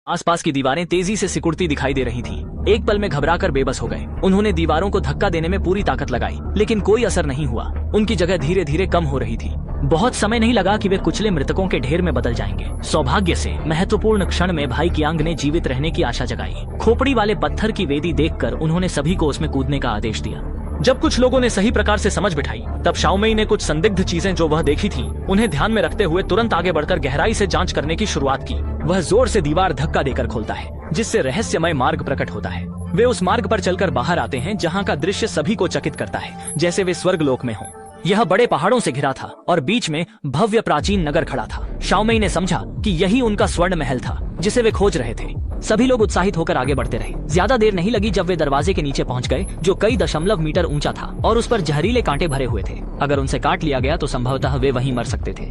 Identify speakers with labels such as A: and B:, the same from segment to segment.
A: आसपास की दीवारें तेजी से सिकुड़ती दिखाई दे रही थीं। एक पल में घबराकर बेबस हो गए। उन्होंने दीवारों को धक्का देने में पूरी ताकत लगाई, लेकिन कोई असर नहीं हुआ। उनकी जगह धीरे धीरे कम हो रही थी। बहुत समय नहीं लगा कि वे कुचले मृतकों के ढेर में बदल जाएंगे। सौभाग्य से महत्वपूर्ण क्षण में भाई कियांग ने जीवित रहने की आशा जगाई। खोपड़ी वाले पत्थर की वेदी देखकर उन्होंने सभी को उसमें कूदने का आदेश दिया। जब कुछ लोगों ने सही प्रकार से समझ बिठाई, तब शाओमेई ने कुछ संदिग्ध चीजें जो वह देखी थीं, उन्हें ध्यान में रखते हुए तुरंत आगे बढ़कर गहराई से जांच करने की शुरुआत की। वह जोर से दीवार धक्का देकर खोलता है, जिससे रहस्यमय मार्ग प्रकट होता है। वे उस मार्ग पर चलकर बाहर आते हैं, जहाँ का दृश्य सभी को चकित करता है, जैसे वे स्वर्गलोक में हों। यह बड़े पहाड़ों से घिरा था और बीच में भव्य प्राचीन नगर खड़ा था। शाओमेई ने समझा कि यही उनका स्वर्ण महल था, जिसे वे खोज रहे थे। सभी लोग उत्साहित होकर आगे बढ़ते रहे। ज्यादा देर नहीं लगी जब वे दरवाजे के नीचे पहुंच गए, जो कई दशमलव मीटर ऊंचा था और उस पर जहरीले कांटे भरे हुए थे। अगर उनसे काट लिया गया तो संभवतः वे वहीं मर सकते थे।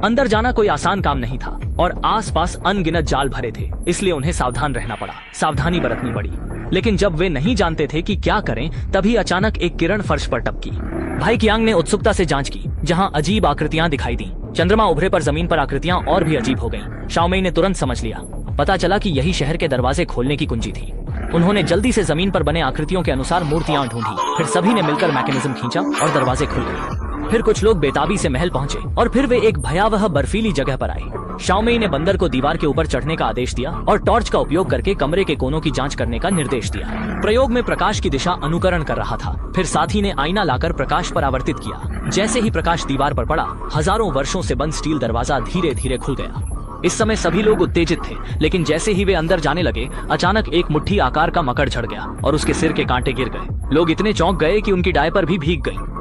A: अंदर जाना कोई आसान काम नहीं था और आसपास अनगिनत जाल भरे थे, इसलिए उन्हें सावधान रहना पड़ा, सावधानी बरतनी पड़ी। लेकिन जब वे नहीं जानते थे कि क्या करें, तभी अचानक एक किरण फर्श पर टपकी। भाई कियांग ने उत्सुकता से जांच की, जहां अजीब आकृतियां दिखाई दी। चंद्रमा उभरे पर जमीन पर आकृतियां और भी अजीब हो गईं। शाओमेई ने तुरंत समझ लिया। पता चला कि यही शहर के दरवाजे खोलने की कुंजी थी। उन्होंने जल्दी से जमीन पर बने आकृतियों के अनुसार मूर्तियां ढूंढी। फिर सभी ने मिलकर मैकेनिज्म खींचा और दरवाजे खुल गए। फिर कुछ लोग बेताबी से महल पहुंचे और फिर वे एक भयावह बर्फीली जगह पर आए। शाओमेई ने बंदर को दीवार के ऊपर चढ़ने का आदेश दिया और टॉर्च का उपयोग करके कमरे के कोनों की जांच करने का निर्देश दिया। प्रयोग में प्रकाश की दिशा अनुकरण कर रहा था। फिर साथी ने आईना लाकर प्रकाश परावर्तित किया। जैसे ही प्रकाश दीवार पर पड़ा, हजारों वर्षों से बंद स्टील दरवाजा धीरे धीरे खुल गया। इस समय सभी लोग उत्तेजित थे, लेकिन जैसे ही वे अंदर जाने लगे, अचानक एक मुट्ठी आकार का मकड़ झड़ गया और उसके सिर के कांटे गिर गए। लोग इतने चौंक गए कि उनकी डायपर भी भीग गई।